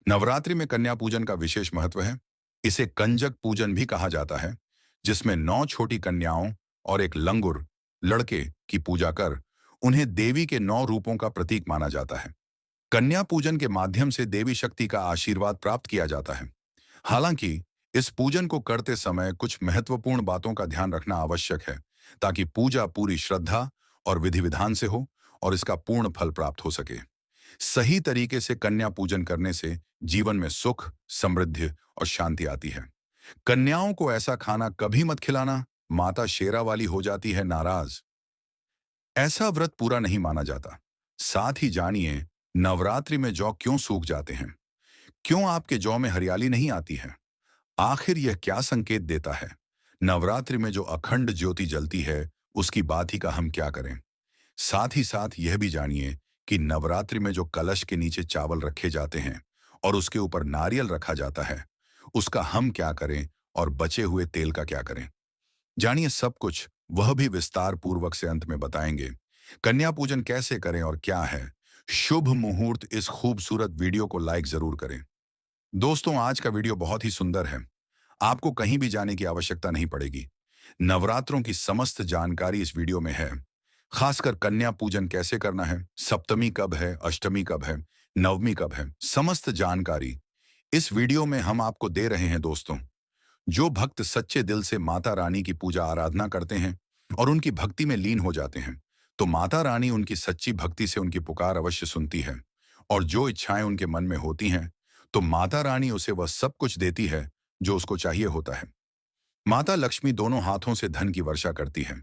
नवरात्रि में कन्या पूजन का विशेष महत्व है। इसे कंजक पूजन भी कहा जाता है, जिसमें 9 छोटी कन्याओं और एक लंगुर लड़के की पूजा कर उन्हें देवी के 9 रूपों का प्रतीक माना जाता है। कन्या पूजन के माध्यम से देवी शक्ति का आशीर्वाद प्राप्त किया जाता है। हालांकि इस पूजन को करते समय कुछ महत्वपूर्ण बातों का ध्यान रखना आवश्यक है, ताकि पूजा पूरी श्रद्धा और विधि विधान से हो और इसका पूर्ण फल प्राप्त हो सके। सही तरीके से कन्या पूजन करने से जीवन में सुख, समृद्धि और शांति आती है। कन्याओं को ऐसा खाना कभी मत खिलाना, माता शेरा वाली हो जाती है नाराज। ऐसा व्रत पूरा नहीं माना जाता। साथ ही जानिए, नवरात्रि में जौ क्यों सूख जाते हैं, क्यों आपके जौ में हरियाली नहीं आती है, आखिर यह क्या संकेत देता है। नवरात्रि में जो अखंड ज्योति जलती है, उसकी बात ही का हम क्या करें। साथ ही साथ यह भी जानिए कि नवरात्रि में जो कलश के नीचे चावल रखे जाते हैं और उसके ऊपर नारियल रखा जाता है, उसका हम क्या करें और बचे हुए तेल का क्या करें। जानिए सब कुछ, वह भी विस्तार पूर्वक से अंत में बताएंगे। कन्या पूजन कैसे करें और क्या है शुभ मुहूर्त, इस खूबसूरत वीडियो को लाइक जरूर करें। दोस्तों, आज का वीडियो बहुत ही सुंदर है। आपको कहीं भी जाने की आवश्यकता नहीं पड़ेगी। नवरात्रों की समस्त जानकारी इस वीडियो में है। खासकर कन्या पूजन कैसे करना है, सप्तमी कब है, अष्टमी कब है, नवमी कब है, समस्त जानकारी इस वीडियो में हम आपको दे रहे हैं। दोस्तों, जो भक्त सच्चे दिल से माता रानी की पूजा आराधना करते हैं और उनकी भक्ति में लीन हो जाते हैं, तो माता रानी उनकी सच्ची भक्ति से उनकी पुकार अवश्य सुनती है। और जो इच्छाएं उनके मन में होती हैं, तो माता रानी उसे वह सब कुछ देती है जो उसको चाहिए होता है। माता लक्ष्मी दोनों हाथों से धन की वर्षा करती है।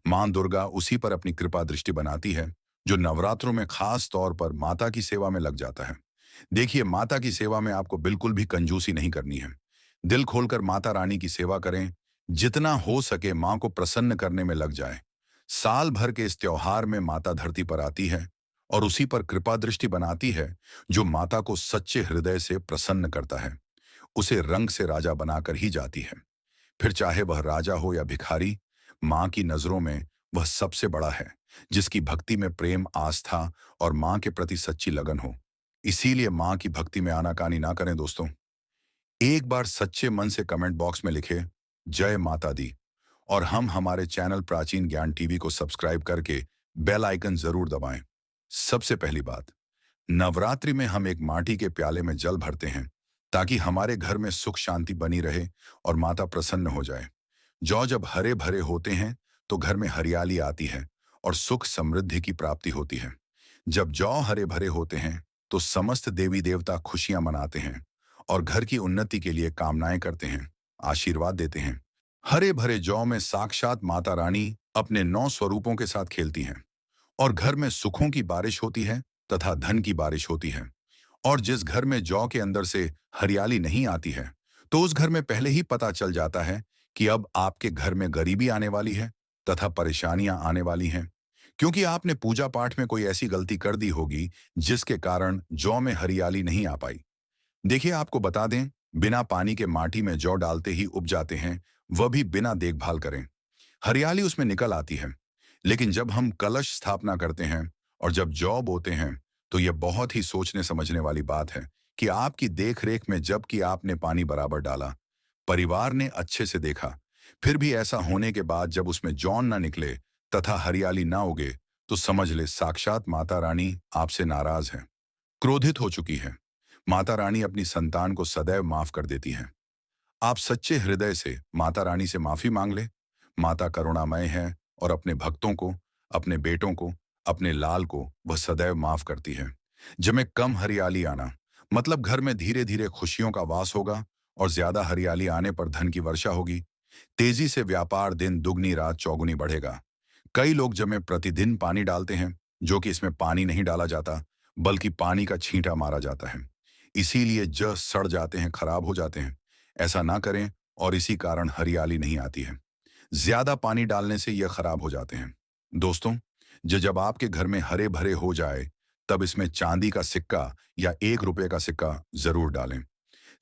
मां दुर्गा उसी पर अपनी कृपा दृष्टि बनाती है जो नवरात्रों में खास तौर पर माता की सेवा में लग जाता है। देखिए, माता की सेवा में आपको बिल्कुल भी कंजूसी नहीं करनी है। दिल खोलकर माता रानी की सेवा करें। जितना हो सके मां को प्रसन्न करने में लग जाए। साल भर के इस त्योहार में माता धरती पर आती है और उसी पर कृपा दृष्टि बनाती है जो माता को सच्चे हृदय से प्रसन्न करता है। उसे रंग से राजा बनाकर ही जाती है। फिर चाहे वह राजा हो या भिखारी, मां की नजरों में वह सबसे बड़ा है जिसकी भक्ति में प्रेम, आस्था और मां के प्रति सच्ची लगन हो। इसीलिए मां की भक्ति में आनाकानी ना करें। दोस्तों, एक बार सच्चे मन से कमेंट बॉक्स में लिखे जय माता दी, और हम हमारे चैनल प्राचीन ज्ञान टीवी को सब्सक्राइब करके बेल आइकन जरूर दबाएं। सबसे पहली बात, नवरात्रि में हम एक माटी के प्याले में जल भरते हैं ताकि हमारे घर में सुख शांति बनी रहे और माता प्रसन्न हो जाए। जौ जब हरे भरे होते हैं तो घर में हरियाली आती है और सुख समृद्धि की प्राप्ति होती है। जब जौ हरे भरे होते हैं तो समस्त देवी देवता खुशियां मनाते हैं और घर की उन्नति के लिए कामनाएं करते हैं, आशीर्वाद देते हैं। हरे भरे जौ में साक्षात माता रानी अपने 9 स्वरूपों के साथ खेलती हैं और घर में सुखों की बारिश होती है तथा धन की बारिश होती है। और जिस घर में जौ के अंदर से हरियाली नहीं आती है, तो उस घर में पहले ही पता चल जाता है कि अब आपके घर में गरीबी आने वाली है तथा परेशानियां आने वाली हैं, क्योंकि आपने पूजा पाठ में कोई ऐसी गलती कर दी होगी जिसके कारण जौ में हरियाली नहीं आ पाई। देखिए, आपको बता दें, बिना पानी के माटी में जौ डालते ही उग जाते हैं, वह भी बिना देखभाल करें। हरियाली उसमें निकल आती है। लेकिन जब हम कलश स्थापना करते हैं और जब जौ बोते हैं, तो यह बहुत ही सोचने समझने वाली बात है कि आपकी देखरेख में जबकि आपने पानी बराबर डाला, परिवार ने अच्छे से देखा, फिर भी ऐसा होने के बाद जब उसमें जौन ना निकले तथा हरियाली ना उगे, तो समझ ले साक्षात माता रानी आपसे नाराज है, क्रोधित हो चुकी है। माता रानी अपनी संतान को सदैव माफ कर देती है। आप सच्चे हृदय से माता रानी से माफी मांग ले। माता करुणामय है और अपने भक्तों को, अपने बेटों को, अपने लाल को वह सदैव माफ करती है। जब में कम हरियाली आना मतलब घर में धीरे धीरे खुशियों का वास होगा और ज्यादा हरियाली आने पर धन की वर्षा होगी। तेजी से व्यापार दिन दुगनी रात चौगुनी बढ़ेगा। कई लोग जब प्रतिदिन पानी डालते हैं, जो कि इसमें पानी नहीं डाला जाता बल्कि पानी का छींटा मारा जाता है। इसीलिए जड़ सड़ जाते हैं, खराब हो जाते हैं। ऐसा ना करें और इसी कारण हरियाली नहीं आती है। ज्यादा पानी डालने से यह खराब हो जाते हैं। दोस्तों, जब आपके घर में हरे भरे हो जाए, तब इसमें चांदी का सिक्का या 1 रुपए का सिक्का जरूर डालें।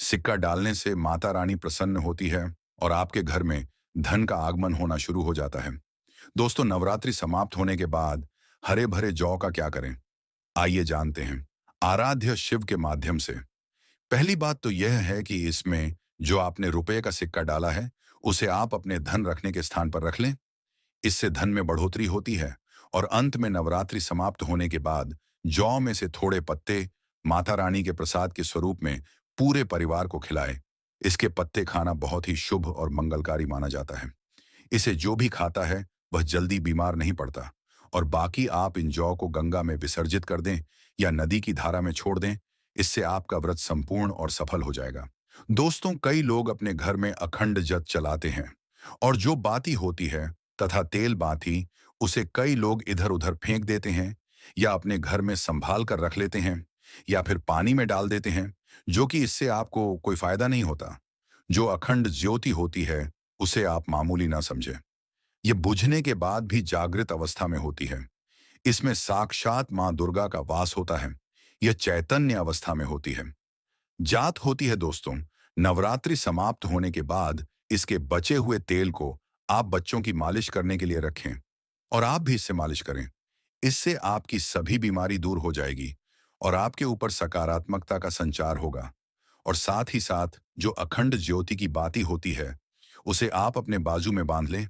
सिक्का डालने से माता रानी प्रसन्न होती है और आपके घर में धन का आगमन होना शुरू हो जाता है। दोस्तों, नवरात्रि समाप्त होने के बाद हरे भरे जौ का क्या करें, आइए जानते हैं। आराध्य शिव के माध्यम से पहली बात तो यह है कि इसमें जो आपने रुपए का सिक्का डाला है, उसे आप अपने धन रखने के स्थान पर रख लें। इससे धन में बढ़ोतरी होती है। और अंत में नवरात्रि समाप्त होने के बाद जौ में से थोड़े पत्ते माता रानी के प्रसाद के स्वरूप में पूरे परिवार को खिलाएं। इसके पत्ते खाना बहुत ही शुभ और मंगलकारी माना जाता है। इसे जो भी खाता है वह जल्दी बीमार नहीं पड़ता। और बाकी आप इन जौ को गंगा में विसर्जित कर दें या नदी की धारा में छोड़ दें। इससे आपका व्रत संपूर्ण और सफल हो जाएगा। दोस्तों, कई लोग अपने घर में अखंड जत चलाते हैं और जो बाती होती है तथा तेल बाती, उसे कई लोग इधर उधर फेंक देते हैं या अपने घर में संभाल कर रख लेते हैं या फिर पानी में डाल देते हैं, जो कि इससे आपको कोई फायदा नहीं होता। जो अखंड ज्योति होती है उसे आप मामूली ना समझें। ये बुझने के बाद भी जागृत अवस्था में होती है। इसमें साक्षात मां दुर्गा का वास होता है। यह चैतन्य अवस्था में होती है। जात होती है दोस्तों। नवरात्रि समाप्त होने के बाद इसके बचे हुए तेल को आप बच्चों की मालिश करने के लिए रखें और आप भी इससे मालिश करें। इससे आपकी सभी बीमारी दूर हो जाएगी और आपके ऊपर सकारात्मकता का संचार होगा। और साथ ही साथ जो अखंड ज्योति की बाती होती है, उसे आप अपने बाजू में बांध लें।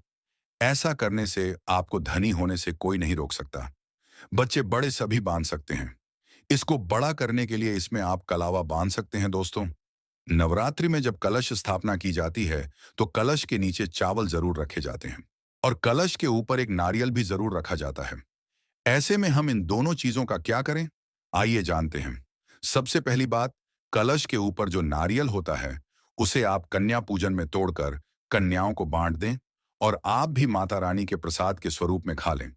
ऐसा करने से आपको धनी होने से कोई नहीं रोक सकता। बच्चे बड़े सभी बांध सकते हैं। इसको बड़ा करने के लिए इसमें आप कलावा बांध सकते हैं दोस्तों। नवरात्रि में जब कलश स्थापना की जाती है तो कलश के नीचे चावल जरूर रखे जाते हैं और कलश के ऊपर एक नारियल भी जरूर रखा जाता है। ऐसे में हम इन दोनों चीजों का क्या करें, आइए जानते हैं। सबसे पहली बात, कलश के ऊपर जो नारियल होता है उसे आप कन्या पूजन में तोड़कर कन्याओं को बांट दें और आप भी माता रानी के प्रसाद के स्वरूप में खा लें।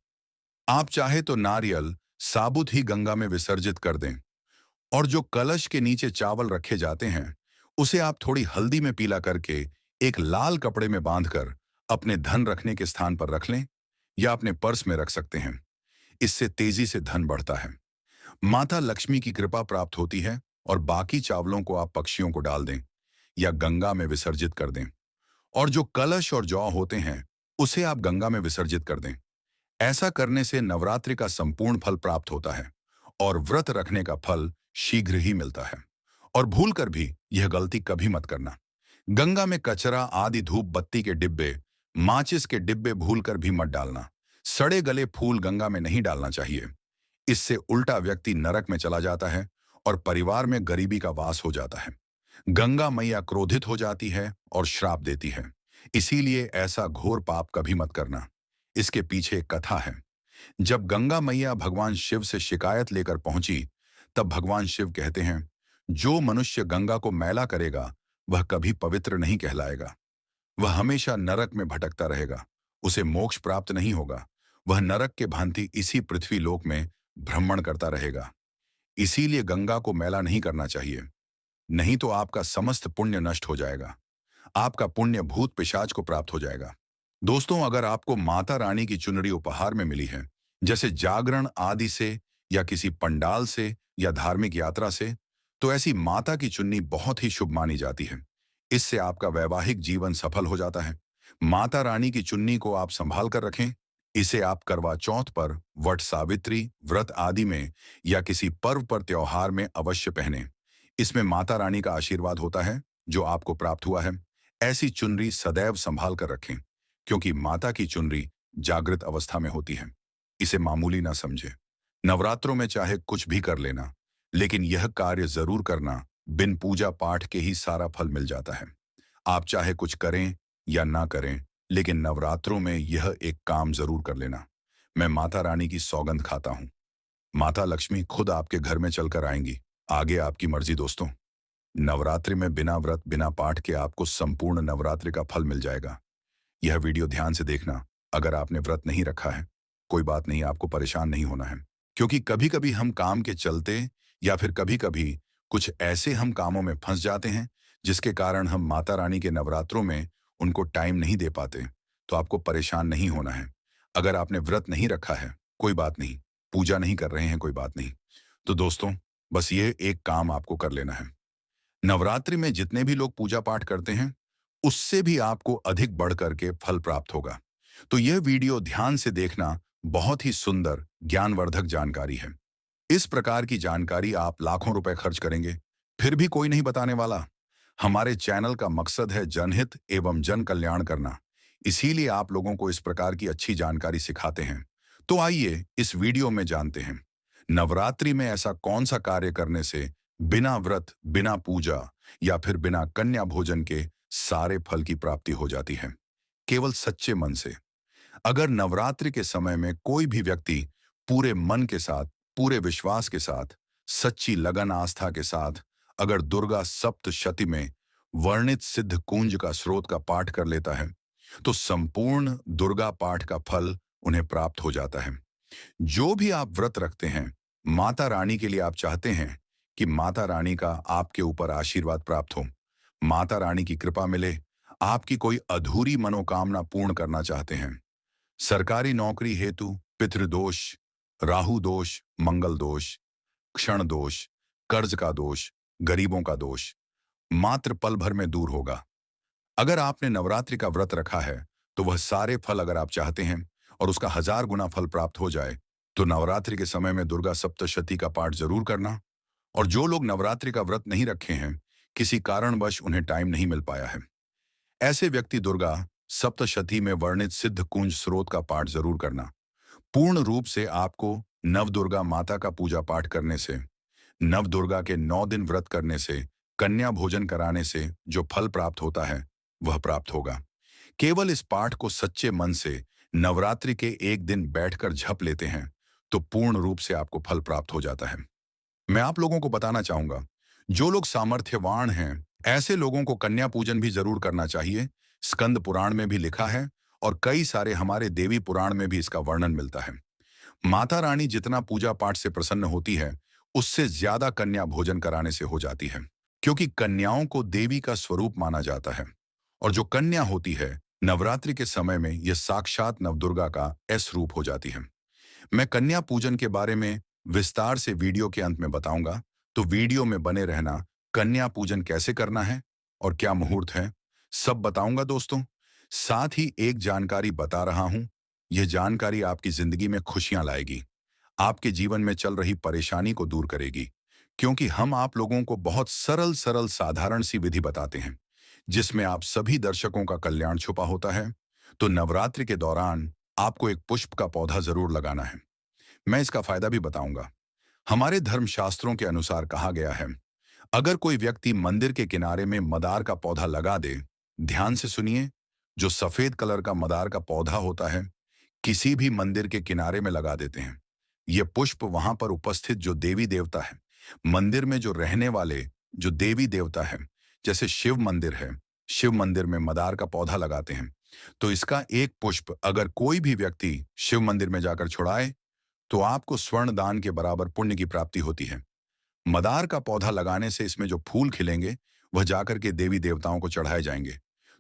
आप चाहे तो नारियल साबुत ही गंगा में विसर्जित कर दें। और जो कलश के नीचे चावल रखे जाते हैं उसे आप थोड़ी हल्दी में पीला करके एक लाल कपड़े में बांधकर अपने धन रखने के स्थान पर रख लें या अपने पर्स में रख सकते हैं। इससे तेजी से धन बढ़ता है, माता लक्ष्मी की कृपा प्राप्त होती है। और बाकी चावलों को आप पक्षियों को डाल दें या गंगा में विसर्जित कर दें। और जो कलश और जौ होते हैं उसे आप गंगा में विसर्जित कर दें। ऐसा करने से नवरात्रि का संपूर्ण फल प्राप्त होता है और व्रत रखने का फल शीघ्र ही मिलता है। और भूलकर भी यह गलती कभी मत करना। गंगा में कचरा आदि धूप बत्ती के डिब्बे, माचिस के डिब्बे भूलकर भी मत डालना। सड़े गले फूल गंगा में नहीं डालना चाहिए। इससे उल्टा व्यक्ति नरक में चला जाता है और परिवार में गरीबी का वास हो जाता है। गंगा मैया क्रोधित हो जाती है और श्राप देती है। इसीलिए ऐसा घोर पाप कभी मत करना। इसके पीछे एक कथा है। जब गंगा मैया भगवान शिव से शिकायत लेकर पहुंची, तब भगवान शिव कहते हैं, जो मनुष्य गंगा को मैला करेगा वह कभी पवित्र नहीं कहलाएगा। वह हमेशा नरक में भटकता रहेगा। उसे मोक्ष प्राप्त नहीं होगा। वह नरक के भांति इसी पृथ्वी लोक में भ्रमण करता रहेगा। इसीलिए गंगा को मैला नहीं करना चाहिए, नहीं तो आपका समस्त पुण्य नष्ट हो जाएगा। आपका पुण्य भूत पिशाच को प्राप्त हो जाएगा। दोस्तों, अगर आपको माता रानी की चुनरी उपहार में मिली है, जैसे जागरण आदि से या किसी पंडाल से या धार्मिक यात्रा से, तो ऐसी माता की चुन्नी बहुत ही शुभ मानी जाती है। इससे आपका वैवाहिक जीवन सफल हो जाता है। माता रानी की चुन्नी को आप संभाल कर रखें। इसे आप करवा चौथ पर, वट सावित्री व्रत आदि में या किसी पर्व पर त्योहार में अवश्य पहनें। इसमें माता रानी का आशीर्वाद होता है जो आपको प्राप्त हुआ है। ऐसी चुनरी सदैव संभाल कर रखें, क्योंकि माता की चुनरी जागृत अवस्था में होती है। इसे मामूली ना समझे। नवरात्रों में चाहे कुछ भी कर लेना, लेकिन यह कार्य जरूर करना। बिन पूजा पाठ के ही सारा फल मिल जाता है। आप चाहे कुछ करें या ना करें, लेकिन नवरात्रों में यह एक काम जरूर कर लेना। मैं माता रानी की सौगंध खाता हूं। माता लक्ष्मी खुद आपके घर में चलकर आएंगी। आगे आपकी मर्जी दोस्तों। नवरात्रि में बिना व्रत बिना पाठ के आपको संपूर्ण नवरात्रि का फल मिल जाएगा। यह वीडियो ध्यान से देखना। अगर आपने व्रत नहीं रखा है, कोई बात नहीं, आपको परेशान नहीं होना है। क्योंकि कभी कभी हम काम के चलते या फिर कभी कभी कुछ ऐसे हम कामों में फंस जाते हैं जिसके कारण हम माता रानी के नवरात्रों में उनको टाइम नहीं दे पाते। तो आपको परेशान नहीं होना है। अगर आपने व्रत नहीं रखा है, कोई बात नहीं, पूजा नहीं कर रहे हैं, कोई बात नहीं, तो दोस्तों बस ये एक काम आपको कर लेना है। नवरात्रि में जितने भी लोग पूजा पाठ करते हैं, उससे भी आपको अधिक बढ़ करके फल प्राप्त होगा। तो यह वीडियो ध्यान से देखना। बहुत ही सुंदर ज्ञानवर्धक जानकारी है। इस प्रकार की जानकारी आप लाखों रुपए खर्च करेंगे, फिर भी कोई नहीं बताने वाला। हमारे चैनल का मकसद है जनहित एवं जन कल्याण करना। इसीलिए आप लोगों को इस प्रकार की अच्छी जानकारी सिखाते हैं। तो आइए इस वीडियो में जानते हैं, नवरात्रि में ऐसा कौन सा कार्य करने से बिना व्रत, बिना पूजा या फिर बिना कन्या भोजन के सारे फल की प्राप्ति हो जाती है, केवल सच्चे मन से। अगर नवरात्रि के समय में कोई भी व्यक्ति पूरे मन के साथ, पूरे विश्वास के साथ, सच्ची लगन आस्था के साथ अगर दुर्गा सप्तशती में वर्णित सिद्ध कुंज का स्रोत का पाठ कर लेता है, तो संपूर्ण दुर्गा पाठ का फल उन्हें प्राप्त हो जाता है। जो भी आप व्रत रखते हैं, माता रानी के लिए आप चाहते हैं कि माता रानी का आपके ऊपर आशीर्वाद प्राप्त हो, माता रानी की कृपा मिले, आपकी कोई अधूरी मनोकामना पूर्ण करना चाहते हैं, सरकारी नौकरी हेतु पितृदोष, राहु दोष, मंगल दोष, क्षण दोष, कर्ज का दोष, गरीबों का दोष मात्र पल भर में दूर होगा। अगर आपने नवरात्रि का व्रत रखा है, तो वह सारे फल अगर आप चाहते हैं और उसका 1000 गुना फल प्राप्त हो जाए, तो नवरात्रि के समय में दुर्गा सप्तशती का पाठ जरूर करना। और जो लोग नवरात्रि का व्रत नहीं रखे हैं, किसी कारणवश उन्हें टाइम नहीं मिल पाया है, ऐसे व्यक्ति दुर्गा सप्तशती में वर्णित सिद्ध कुंज स्रोत का पाठ जरूर करना। पूर्ण रूप से आपको नवदुर्गा माता का पूजा पाठ करने से, नवदुर्गा के 9 दिन व्रत करने से, कन्या भोजन कराने से जो फल प्राप्त होता है, वह प्राप्त होगा। केवल इस पाठ को सच्चे मन से नवरात्रि के एक दिन बैठकर जप लेते हैं, तो पूर्ण रूप से आपको फल प्राप्त हो जाता है। मैं आप लोगों को बताना चाहूंगा, जो लोग सामर्थ्यवान हैं, ऐसे लोगों को कन्या पूजन भी जरूर करना चाहिए। स्कंद पुराण में भी लिखा है और कई सारे हमारे देवी पुराण में भी इसका वर्णन मिलता है। माता रानी जितना पूजा पाठ से प्रसन्न होती है, उससे ज्यादा कन्या भोजन कराने से हो जाती है, क्योंकि कन्याओं को देवी का स्वरूप माना जाता है। और जो कन्या होती है, नवरात्रि के समय में यह साक्षात नवदुर्गा का एस रूप हो जाती है। मैं कन्या पूजन के बारे में विस्तार से वीडियो के अंत में बताऊंगा, तो वीडियो में बने रहना। कन्या पूजन कैसे करना है और क्या मुहूर्त है, सब बताऊंगा दोस्तों। साथ ही एक जानकारी बता रहा हूं, यह जानकारी आपकी जिंदगी में खुशियां लाएगी, आपके जीवन में चल रही परेशानी को दूर करेगी, क्योंकि हम आप लोगों को बहुत सरल सरल साधारण सी विधि बताते हैं, जिसमें आप सभी दर्शकों का कल्याण छुपा होता है। तो नवरात्रि के दौरान आपको एक पुष्प का पौधा जरूर लगाना है। मैं इसका फायदा भी बताऊंगा। हमारे धर्मशास्त्रों के अनुसार कहा गया है, अगर कोई व्यक्ति मंदिर के किनारे में मदार का पौधा लगा दे, ध्यान से सुनिए, जो सफेद कलर का मदार का पौधा होता है, किसी भी मंदिर के किनारे में लगा देते हैं। यह पुष्प वहां पर उपस्थित जो देवी देवता है, मंदिर में जो रहने वाले जो देवी देवता है, जैसे शिव मंदिर है, शिव मंदिर में मदार का पौधा लगाते हैं, तो इसका एक पुष्प अगर कोई भी व्यक्ति शिव मंदिर में जाकर छुड़ाए, तो आपको स्वर्ण दान के बराबर पुण्य की प्राप्ति होती है। मदार का पौधा लगाने से इसमें जो फूल खिलेंगे, वह जाकर के देवी देवताओं को चढ़ाए जाएंगे,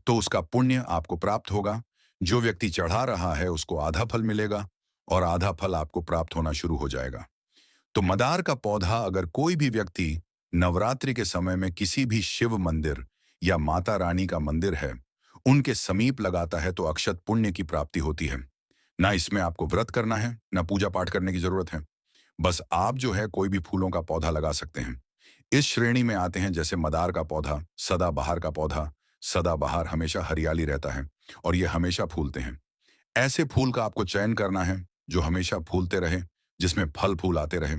तो उसका पुण्य आपको प्राप्त होगा। जो व्यक्ति चढ़ा रहा है उसको आधा फल मिलेगा और आधा फल आपको प्राप्त होना शुरू हो जाएगा। तो मदार का पौधा अगर कोई भी व्यक्ति नवरात्रि के समय में किसी भी शिव मंदिर या माता रानी का मंदिर है, उनके समीप लगाता है, तो अक्षत पुण्य की प्राप्ति होती है। ना इसमें आपको व्रत करना है, ना पूजा पाठ करने की जरूरत है। बस आप जो है कोई भी फूलों का पौधा लगा सकते हैं। इस श्रेणी में आते हैं जैसे मदार का पौधा, सदाबहार का पौधा। सदाबहार हमेशा हरियाली रहता है और ये हमेशा फूलते हैं। ऐसे फूल का आपको चयन करना है जो हमेशा फूलते रहे, जिसमें फल फूल आते रहे।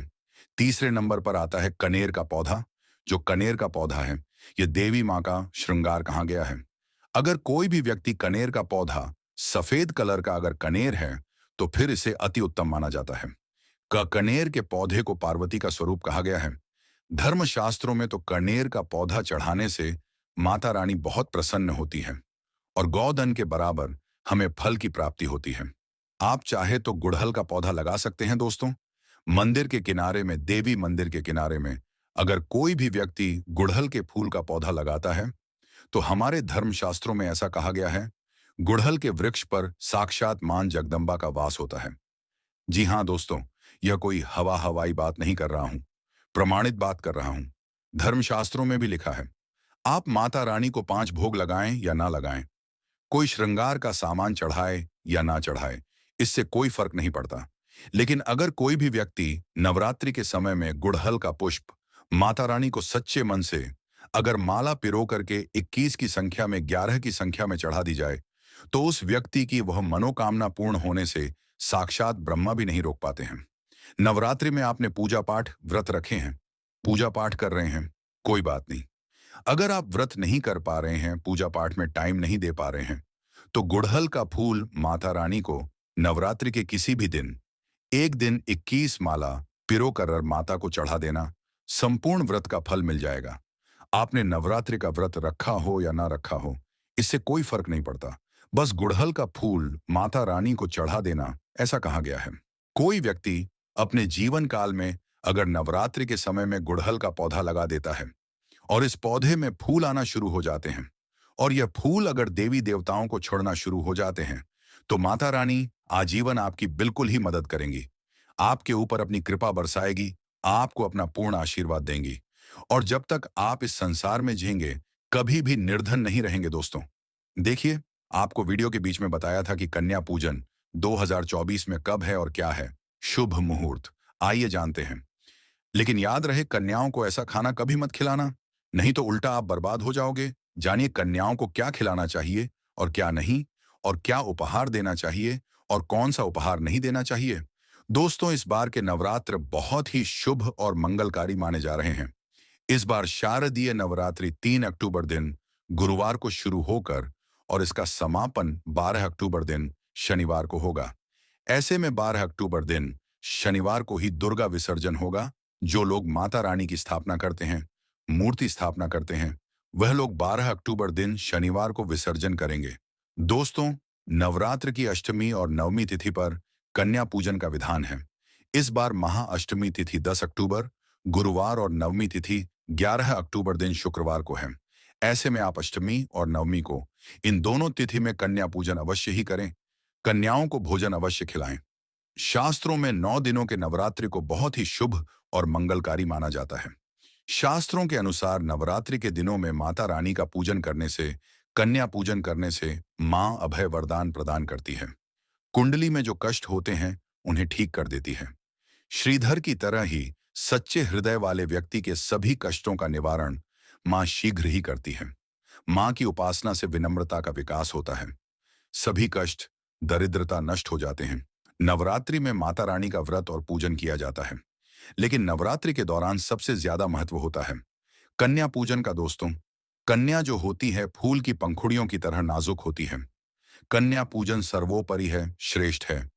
तीसरे नंबर पर आता है कनेर का पौधा। जो कनेर का पौधा है, ये देवी माँ का श्रृंगार कहा गया है। अगर कोई भी व्यक्ति कनेर का पौधा, सफेद कलर का अगर कनेर है, तो फिर इसे अति उत्तम माना जाता है। कनेर के पौधे को पार्वती का स्वरूप कहा गया है। धर्मशास्त्रों में तो कनेर का पौधा चढ़ाने से माता रानी बहुत प्रसन्न होती है और गौधन के बराबर हमें फल की प्राप्ति होती है। आप चाहे तो गुड़हल का पौधा लगा सकते हैं दोस्तों। मंदिर के किनारे में, देवी मंदिर के किनारे में अगर कोई भी व्यक्ति गुड़हल के फूल का पौधा लगाता है, तो हमारे धर्मशास्त्रों में ऐसा कहा गया है, गुड़हल के वृक्ष पर साक्षात मां जगदम्बा का वास होता है। जी हाँ दोस्तों, यह कोई हवाई बात नहीं कर रहा हूं, प्रमाणित बात कर रहा हूं। धर्मशास्त्रों में भी लिखा है, आप माता रानी को 5 भोग लगाएं या ना लगाएं, कोई श्रृंगार का सामान चढ़ाए या ना चढ़ाए, इससे कोई फर्क नहीं पड़ता। लेकिन अगर कोई भी व्यक्ति नवरात्रि के समय में गुड़हल का पुष्प माता रानी को सच्चे मन से अगर माला पिरो करके 21 की संख्या में 11 की संख्या में चढ़ा दी जाए, तो उस व्यक्ति की वह मनोकामना पूर्ण होने से साक्षात ब्रह्मा भी नहीं रोक पाते हैं। नवरात्रि में आपने पूजा पाठ व्रत रखे हैं, पूजा पाठ कर रहे हैं, कोई बात नहीं। अगर आप व्रत नहीं कर पा रहे हैं, पूजा पाठ में टाइम नहीं दे पा रहे हैं, तो गुड़हल का फूल माता रानी को नवरात्रि के किसी भी दिन एक दिन 21 माला पिरो कर माता को चढ़ा देना, संपूर्ण व्रत का फल मिल जाएगा। आपने नवरात्रि का व्रत रखा हो या ना रखा हो, इससे कोई फर्क नहीं पड़ता। बस गुड़हल का फूल माता रानी को चढ़ा देना, ऐसा कहा गया है। कोई व्यक्ति अपने जीवन काल में अगर नवरात्रि के समय में गुड़हल का पौधा लगा देता है और इस पौधे में फूल आना शुरू हो जाते हैं, और यह फूल अगर देवी देवताओं को छोड़ना शुरू हो जाते हैं, तो माता रानी आजीवन आपकी बिल्कुल ही मदद करेंगी, आपके ऊपर अपनी कृपा बरसाएगी, आपको अपना पूर्ण आशीर्वाद देंगी। और जब तक आप इस संसार में जिएंगे, कभी भी निर्धन नहीं रहेंगे दोस्तों। देखिए, आपको वीडियो के बीच में बताया था कि कन्या पूजन 2024 में कब है और क्या है शुभ मुहूर्त, आइए जानते हैं। लेकिन याद रहे, कन्याओं को ऐसा खाना कभी मत खिलाना, नहीं तो उल्टा आप बर्बाद हो जाओगे। जानिए कन्याओं को क्या खिलाना चाहिए और क्या नहीं, और क्या उपहार देना चाहिए और कौन सा उपहार नहीं देना चाहिए। दोस्तों, इस बार के नवरात्र बहुत ही शुभ और मंगलकारी माने जा रहे हैं। इस बार शारदीय नवरात्रि 3 अक्टूबर दिन गुरुवार को शुरू होकर और इसका समापन 12 अक्टूबर दिन शनिवार को होगा। ऐसे में 12 अक्टूबर दिन शनिवार को ही दुर्गा विसर्जन होगा। जो लोग माता रानी की स्थापना करते हैं, मूर्ति स्थापना करते हैं, वह लोग 12 अक्टूबर दिन शनिवार को विसर्जन करेंगे। दोस्तों, नवरात्र की अष्टमी और नवमी तिथि पर कन्या पूजन का विधान है। इस बार महाअष्टमी तिथि 10 अक्टूबर, गुरुवार और नवमी तिथि 11 अक्टूबर दिन शुक्रवार को है। ऐसे में आप अष्टमी और नवमी को इन दोनों तिथि में कन्या पूजन अवश्य ही करें। कन्याओं को भोजन अवश्य खिलाएं। शास्त्रों में 9 दिनों के नवरात्रि को बहुत ही शुभ और मंगलकारी माना जाता है। शास्त्रों के अनुसार नवरात्रि के दिनों में माता रानी का पूजन करने से, कन्या पूजन करने से मां अभय वरदान प्रदान करती है। कुंडली में जो कष्ट होते हैं, उन्हें ठीक कर देती है। श्रीधर की तरह ही सच्चे हृदय वाले व्यक्ति के सभी कष्टों का निवारण मां शीघ्र ही करती है। मां की उपासना से विनम्रता का विकास होता है, सभी कष्ट, दरिद्रता नष्ट हो जाते हैं। नवरात्रि में माता रानी का व्रत और पूजन किया जाता है, लेकिन नवरात्रि के दौरान सबसे ज्यादा महत्व होता है कन्या पूजन का। दोस्तों, कन्या जो होती है फूल की पंखुड़ियों की तरह नाजुक होती है। कन्या पूजन सर्वोपरि है, श्रेष्ठ है।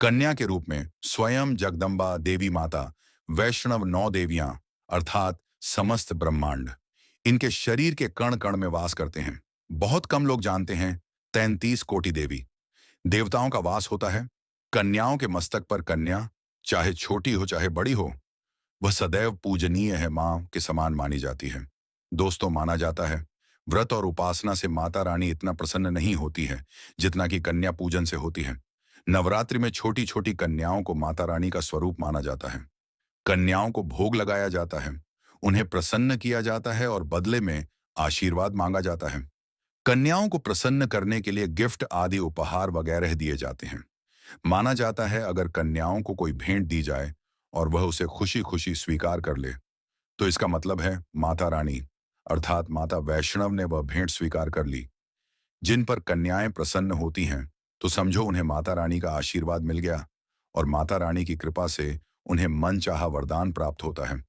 कन्या के रूप में स्वयं जगदम्बा देवी माता, वैष्णव 9 देवियां अर्थात समस्त ब्रह्मांड इनके शरीर के कण कण में वास करते हैं। बहुत कम लोग जानते हैं 33 कोटि देवी देवताओं का वास होता है। कन्याओं के मस्तक पर कन्या, चाहे छोटी हो चाहे बड़ी हो, वह सदैव पूजनीय है, मां के समान मानी जाती है। दोस्तों, माना जाता है व्रत और उपासना से माता रानी इतना प्रसन्न नहीं होती है जितना कि कन्या पूजन से होती है। नवरात्रि में छोटी छोटी कन्याओं को माता रानी का स्वरूप माना जाता है। कन्याओं को भोग लगाया जाता है, उन्हें प्रसन्न किया जाता है और बदले में आशीर्वाद मांगा जाता है। कन्याओं को प्रसन्न करने के लिए गिफ्ट आदि उपहार वगैरह दिए जाते हैं। माना जाता है अगर कन्याओं को कोई भेंट दी जाए और वह उसे खुशी खुशी स्वीकार कर ले, तो इसका मतलब है माता रानी अर्थात माता वैष्णव ने वह भेंट स्वीकार कर ली। जिन पर कन्याएं प्रसन्न होती हैं, तो समझो उन्हें माता रानी का आशीर्वाद मिल गया और माता रानी की कृपा से उन्हें मनचाहा वरदान प्राप्त होता है।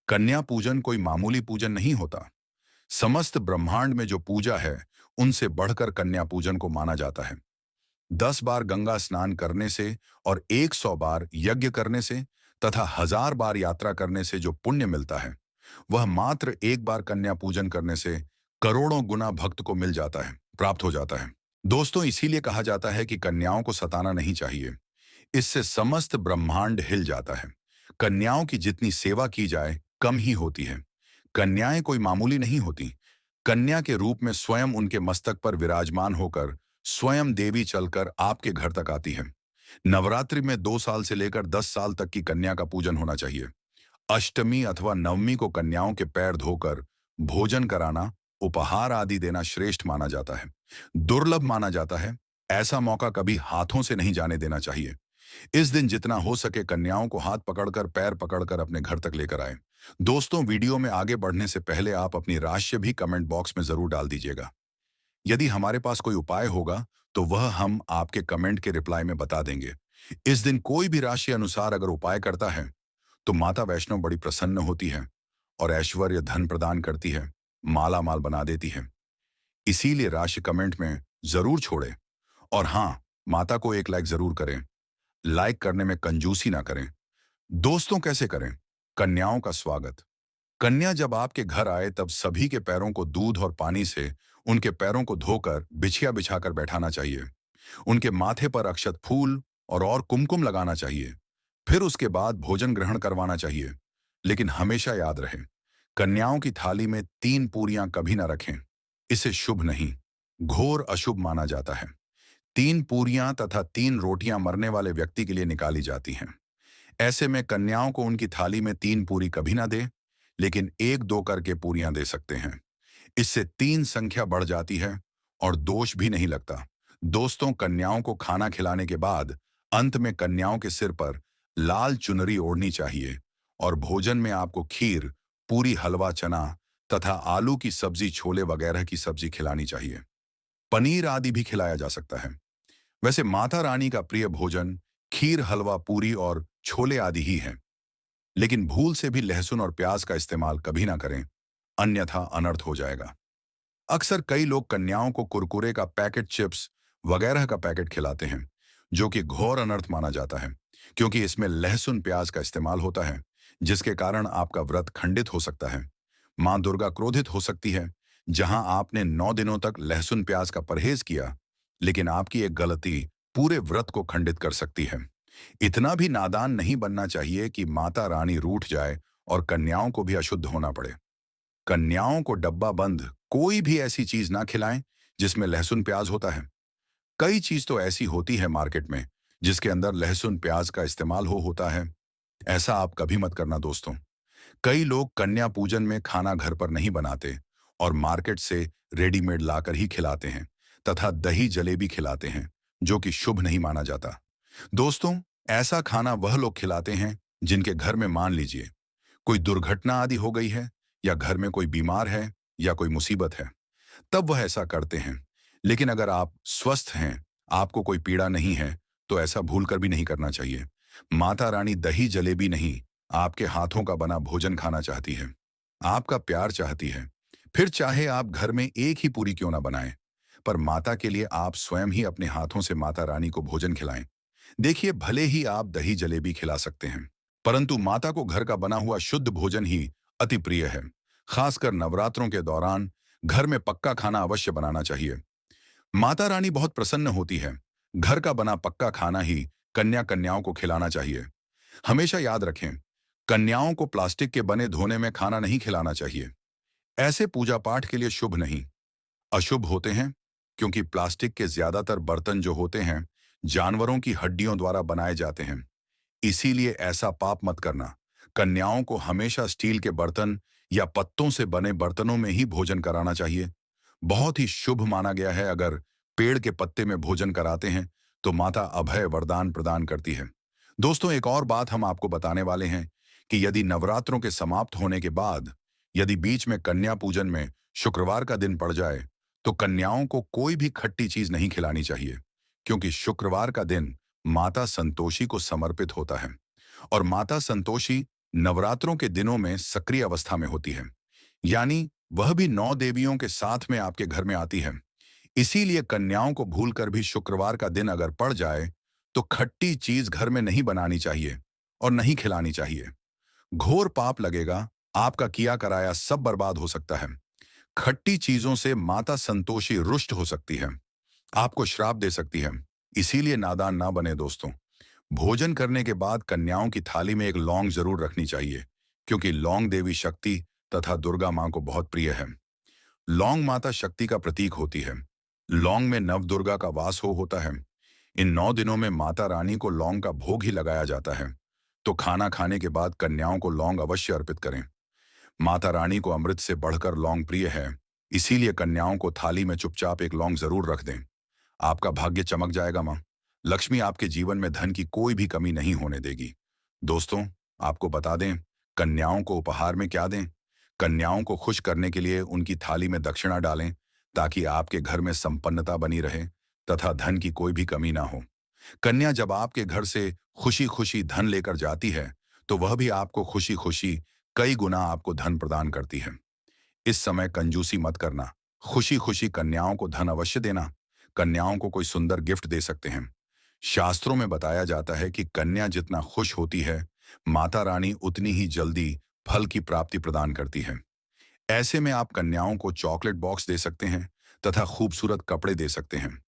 कन्या पूजन कोई मामूली पूजन नहीं होता। समस्त ब्रह्मांड में जो पूजा है, उनसे बढ़कर कन्या पूजन को माना जाता है। 10 बार गंगा स्नान करने से और 100 बार यज्ञ करने से तथा 1000 बार यात्रा करने से जो पुण्य मिलता है, वह मात्र एक बार कन्या पूजन करने से करोड़ों गुना भक्त को मिल जाता है, प्राप्त हो जाता है। दोस्तों, इसीलिए कहा जाता है कि कन्याओं को सताना नहीं चाहिए, इससे समस्त ब्रह्मांड हिल जाता है। कन्याओं की जितनी सेवा की जाए कम ही होती है। कन्याएं कोई मामूली नहीं होती। कन्या के रूप में स्वयं उनके मस्तक पर विराजमान होकर स्वयं देवी चलकर आपके घर तक आती है। नवरात्रि में 2 साल से लेकर 10 साल तक की कन्या का पूजन होना चाहिए। अष्टमी अथवा नवमी को कन्याओं के पैर धोकर भोजन कराना, उपहार आदि देना श्रेष्ठ माना जाता है, दुर्लभ माना जाता है। ऐसा मौका कभी हाथों से नहीं जाने देना चाहिए। इस दिन जितना हो सके कन्याओं को हाथ पकड़कर पैर पकड़कर अपने घर तक लेकर आए। दोस्तों, वीडियो में आगे बढ़ने से पहले आप अपनी राशि भी कमेंट बॉक्स में जरूर डाल दीजिएगा। यदि हमारे पास कोई उपाय होगा तो वह हम आपके कमेंट के रिप्लाई में बता देंगे। इस दिन कोई भी राशि अनुसार अगर उपाय करता है तो माता वैष्णो बड़ी प्रसन्न होती है और ऐश्वर्य धन प्रदान करती है, माला माल बना देती है। इसीलिए राशि कमेंट में जरूर छोड़ें। और हाँ, माता को एक लाइक जरूर करें। लाइक करने में कंजूसी ना करें। दोस्तों, कैसे करें? कन्याओं का स्वागत। कन्या जब आपके घर आए तब सभी के पैरों को दूध और पानी से उनके पैरों को धोकर बिछिया बिछाकर बैठाना चाहिए। उनके माथे पर अक्षत फूल और कुमकुम लगाना चाहिए। फिर उसके बाद भोजन ग्रहण करवाना चाहिए। लेकिन हमेशा याद रहे, कन्याओं की थाली में 3 पूरियां कभी ना रखें। इसे शुभ नहीं, घोर अशुभ माना जाता है। 3 पूरियां तथा 3 रोटियां मरने वाले व्यक्ति के लिए निकाली जाती हैं। ऐसे में कन्याओं को उनकी थाली में 3 पूरी कभी ना दे, लेकिन 1-2 करके पूरियां दे सकते हैं। इससे 3 संख्या बढ़ जाती है और दोष भी नहीं लगता। दोस्तों, कन्याओं को खाना खिलाने के बाद अंत में कन्याओं के सिर पर लाल चुनरी ओढ़नी चाहिए और भोजन में आपको खीर, पूरी, हलवा, चना तथा आलू की सब्जी, छोले वगैरह की सब्जी खिलानी चाहिए। पनीर आदि भी खिलाया जा सकता है। वैसे माता रानी का प्रिय भोजन खीर, हलवा, पूरी और छोले आदि ही है। लेकिन भूल से भी लहसुन और प्याज का इस्तेमाल कभी ना करें, अन्यथा अनर्थ हो जाएगा। अक्सर कई लोग कन्याओं को कुरकुरे का पैकेट, चिप्स वगैरह का पैकेट खिलाते हैं, जो कि घोर अनर्थ माना जाता है, क्योंकि इसमें लहसुन प्याज का इस्तेमाल होता है, जिसके कारण आपका व्रत खंडित हो सकता है। मां दुर्गा क्रोधित हो सकती है। जहां आपने 9 दिनों तक लहसुन प्याज का परहेज किया, लेकिन आपकी एक गलती पूरे व्रत को खंडित कर सकती है। इतना भी नादान नहीं बनना चाहिए कि माता रानी रूठ जाए और कन्याओं को भी अशुद्ध होना पड़े। कन्याओं को डब्बा बंद कोई भी ऐसी चीज ना खिलाएं जिसमें लहसुन प्याज होता है। कई चीज तो ऐसी होती है मार्केट में जिसके अंदर लहसुन प्याज का इस्तेमाल होता है। ऐसा आप कभी मत करना दोस्तों। कई लोग कन्या पूजन में खाना घर पर नहीं बनाते और मार्केट से रेडीमेड लाकर ही खिलाते हैं तथा दही जलेबी खिलाते हैं, जो कि शुभ नहीं माना जाता। दोस्तों, ऐसा खाना वह लोग खिलाते हैं जिनके घर में मान लीजिए कोई दुर्घटना आदि हो गई है, या घर में कोई बीमार है, या कोई मुसीबत है, तब वह ऐसा करते हैं। लेकिन अगर आप स्वस्थ हैं, आपको कोई पीड़ा नहीं है, तो ऐसा भूलकर भी नहीं करना चाहिए। माता रानी दही जलेबी नहीं, आपके हाथों का बना भोजन खाना चाहती है, आपका प्यार चाहती है। फिर चाहे आप घर में एक ही पूरी क्यों ना बनाएं, पर माता के लिए आप स्वयं ही अपने हाथों से माता रानी को भोजन खिलाएं। देखिए, भले ही आप दही जलेबी खिला सकते हैं, परंतु माता को घर का बना हुआ शुद्ध भोजन ही अति प्रिय है। खासकर नवरात्रों के दौरान घर में पक्का खाना अवश्य बनाना चाहिए। माता रानी बहुत प्रसन्न होती है। घर का बना पक्का खाना ही कन्याओं को खिलाना चाहिए। हमेशा याद रखें, कन्याओं को प्लास्टिक के बने धोने में खाना नहीं खिलाना चाहिए। ऐसे पूजा पाठ के लिए शुभ नहीं, अशुभ होते हैं, क्योंकि प्लास्टिक के ज्यादातर बर्तन जो होते हैं जानवरों की हड्डियों द्वारा बनाए जाते हैं। इसीलिए ऐसा पाप मत करना। कन्याओं को हमेशा स्टील के बर्तन या पत्तों से बने बर्तनों में ही भोजन कराना चाहिए। बहुत ही शुभ माना गया है, अगर पेड़ के पत्ते में भोजन कराते हैं तो माता अभय वरदान प्रदान करती है। दोस्तों, एक और बात हम आपको बताने वाले हैं कि यदि नवरात्रों के समाप्त होने के बाद यदि बीच में कन्या पूजन में शुक्रवार का दिन पड़ जाए, तो कन्याओं को कोई भी खट्टी चीज नहीं खिलानी चाहिए, क्योंकि शुक्रवार का दिन माता संतोषी को समर्पित होता है और माता संतोषी नवरात्रों के दिनों में सक्रिय अवस्था में होती है, यानी वह भी 9 देवियों के साथ में आपके घर में आती है। इसीलिए कन्याओं को भूलकर भी शुक्रवार का दिन अगर पड़ जाए तो खट्टी चीज घर में नहीं बनानी चाहिए और नहीं खिलानी चाहिए। घोर पाप लगेगा, आपका किया कराया सब बर्बाद हो सकता है। खट्टी चीजों से माता संतोषी रुष्ट हो सकती है, आपको श्राप दे सकती है। इसीलिए नादान ना बने दोस्तों। भोजन करने के बाद कन्याओं की थाली में एक लौंग जरूर रखनी चाहिए, क्योंकि लौंग देवी शक्ति तथा दुर्गा मां को बहुत प्रिय है। लौंग माता शक्ति का प्रतीक होती है। लौंग में नव दुर्गा का वास होता है। इन 9 दिनों में माता रानी को लौंग का भोग ही लगाया जाता है, तो खाना खाने के बाद कन्याओं को लौंग अवश्य अर्पित करें। माता रानी को अमृत से बढ़कर लौंग प्रिय है, इसीलिए कन्याओं को थाली में चुपचाप एक लौंग जरूर रख दें। आपका भाग्य चमक जाएगा। मां लक्ष्मी आपके जीवन में धन की कोई भी कमी नहीं होने देगी। दोस्तों, आपको बता दें, कन्याओं को उपहार में क्या दें? कन्याओं को खुश करने के लिए उनकी थाली में दक्षिणा डालें, ताकि आपके घर में संपन्नता बनी रहे तथा धन की कोई भी कमी ना हो। कन्या जब आपके घर से खुशी-खुशी धन लेकर जाती है, तो वह भी आपको खुशी-खुशी कई गुना आपको धन प्रदान करती है। इस समय कंजूसी मत करना। खुशी-खुशी कन्याओं को धन अवश्य देना। कन्याओं को कोई सुंदर गिफ्ट दे सकते हैं। शास्त्रों में बताया जाता है कि कन्या जितना खुश होती है, माता रानी उतनी ही जल्दी फल की प्राप्ति प्रदान करती है। ऐसे में आप कन्याओं को चॉकलेट बॉक्स दे सकते हैं तथा खूबसूरत कपड़े दे सकते हैं।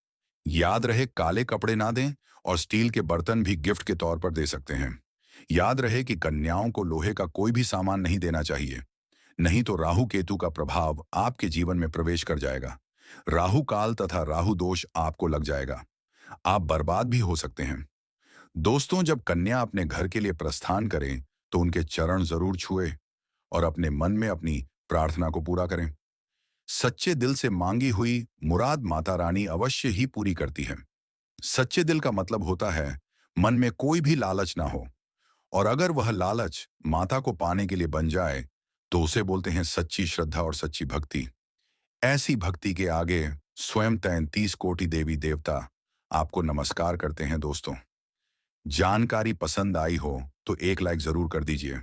याद रहे, काले कपड़े ना दें और स्टील के बर्तन भी गिफ्ट के तौर पर दे सकते हैं। याद रहे कि कन्याओं को लोहे का कोई भी सामान नहीं देना चाहिए, नहीं तो राहु केतु का प्रभाव आपके जीवन में प्रवेश कर जाएगा। राहु काल तथा राहु दोष आपको लग जाएगा। आप बर्बाद भी हो सकते हैं। दोस्तों, जब कन्या अपने घर के लिए प्रस्थान करें, तो उनके चरण जरूर छुए और अपने मन में अपनी प्रार्थना को पूरा करें। सच्चे दिल से मांगी हुई मुराद माता रानी अवश्य ही पूरी करती है। सच्चे दिल का मतलब होता है मन में कोई भी लालच ना हो, और अगर वह लालच माता को पाने के लिए बन जाए, तो उसे बोलते हैं सच्ची श्रद्धा और सच्ची भक्ति। ऐसी भक्ति के आगे स्वयं 33 कोटि देवी देवता आपको नमस्कार करते हैं। दोस्तों, जानकारी पसंद आई हो तो एक लाइक जरूर कर दीजिए।